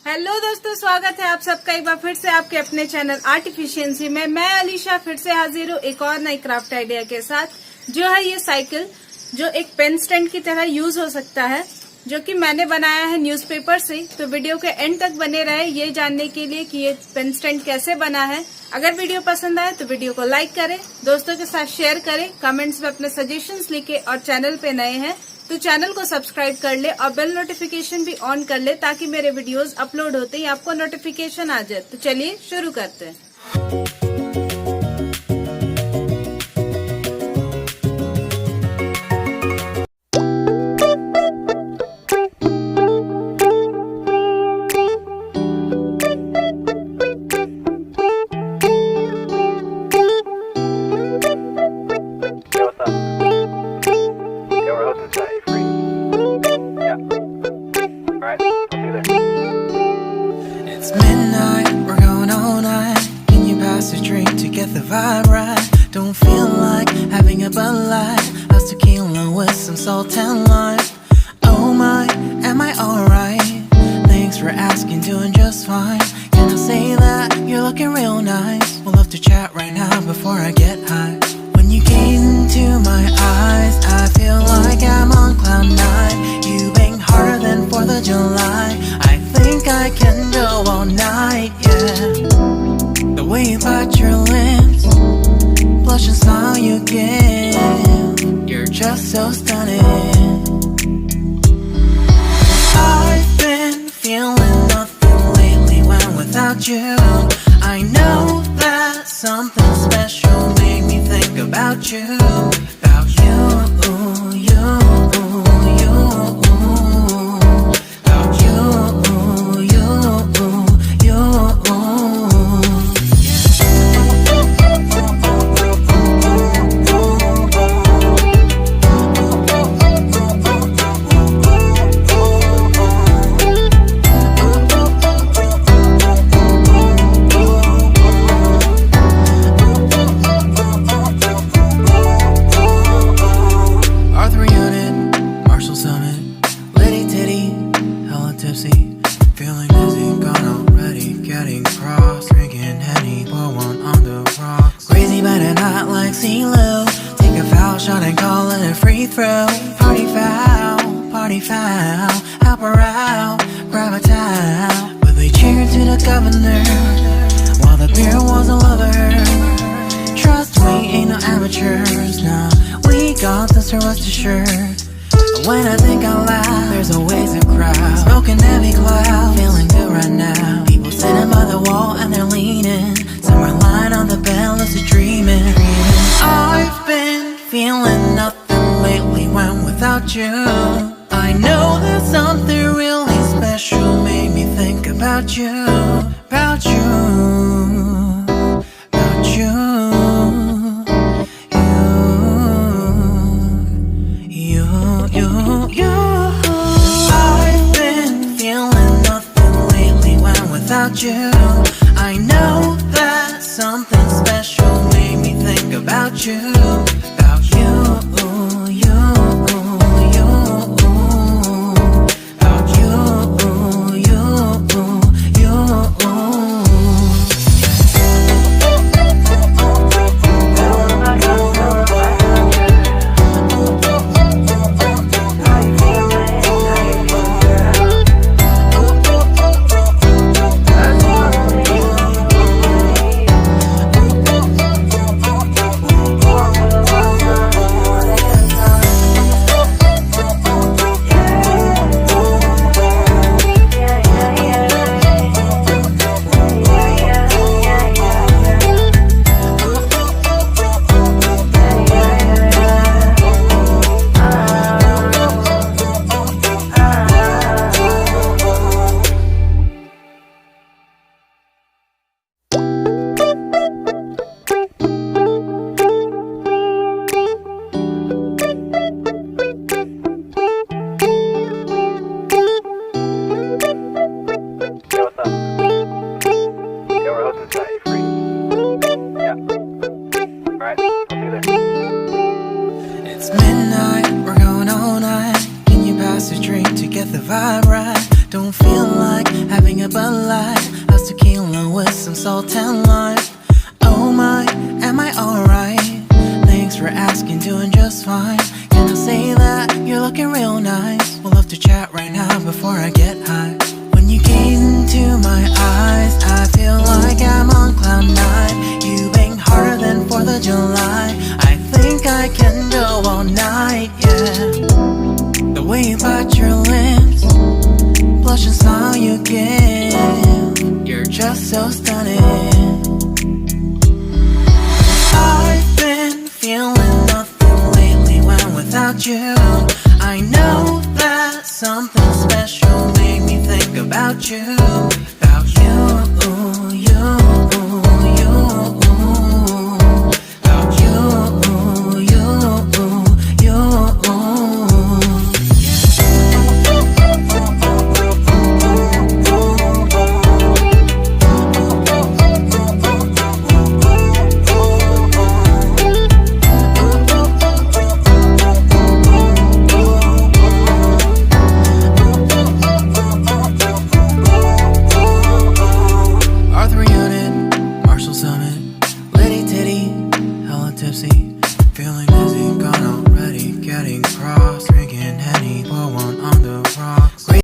Hello दोस्तों, स्वागत है आप सबका एक बार फिर से आपके अपने चैनल आर्ट एफिशिएंसी में। मैं अलीशा फिर से हाजिर हूँ एक और नई क्राफ्ट आइडिया के साथ, जो है ये साइकिल, जो एक पेन स्टैंड की तरह यूज हो सकता है, जो कि मैंने बनाया है न्यूज़पेपर से। तो वीडियो के एंड तक बने रहे ये जानने के लिए कि ये पेन स्टैंड कैसे बना है। अगर वीडियो पसंद आए तो वीडियो को लाइक करें, दोस्तों के साथ शेयर करें, कमेंट्स में अपने सजेशंस लिखे और चैनल पे नए हैं तो चैनल को सब्सक्राइब कर ले और बेल नोटिफिकेशन भी ऑन कर ले, ताकि मेरे वीडियोस अपलोड होते ही आपको नोटिफिकेशन आ जाए। तो चलिए शुरू करते हैं। It's midnight, we're going all night. Can you pass a drink to get the vibe right? Don't feel like having a Bud Light. How's tequila with some salt and lime? Oh my, am I alright? Thanks for asking, doing just fine. Can I say that you're looking real nice? We'll love to chat right now before I get high. When you gaze into my eyes, I feel like I'm on cloud nine. You bang harder than 4th of July. I think I can go all night, yeah. The way you bite your lips, blush and smile you give, you're just so stunning. I've been feeling nothing lately when without you. I know that something special made me think about you. About you, you, you. About you, you, you. Arthur Unit, Marshall Summit, Liddy Titty, hella tipsy, feeling dizzy, gone already, getting cross, drinking Henny, pour one on the rocks. Crazy but not like CeeLo, take a foul shot and call it a free throw. Party foul, help her out, grab a towel. But they cheered to the governor, while the beer was a lover. Trust me, ain't no amateurs, nah. We got this, or rest assured. When I think out loud, there's always a crowd, smoking heavy cloud, feeling good right now. People sitting by the wall and they're leaning, some are lying on the bed, lucid dreaming. I've been feeling nothing lately when without you. I know that something really special made me think about you. About you, about you. I've been feeling nothing lately when without you. I know that something special made me think about you. About you, you, you. About you, you, you. with some salt and lime. Oh my, am I alright? Thanks for asking, doing just fine. Can I say that you're looking real nice? We'll love to chat right now before I get high. When you gaze into my eyes, I feel like I'm on cloud nine. You bang harder than 4th of July. I think I can go all night, yeah. The way you bite your lips, blush and smile you give, you're just so stunning. I've been feeling nothing lately when without you. I know that something special made me think about you.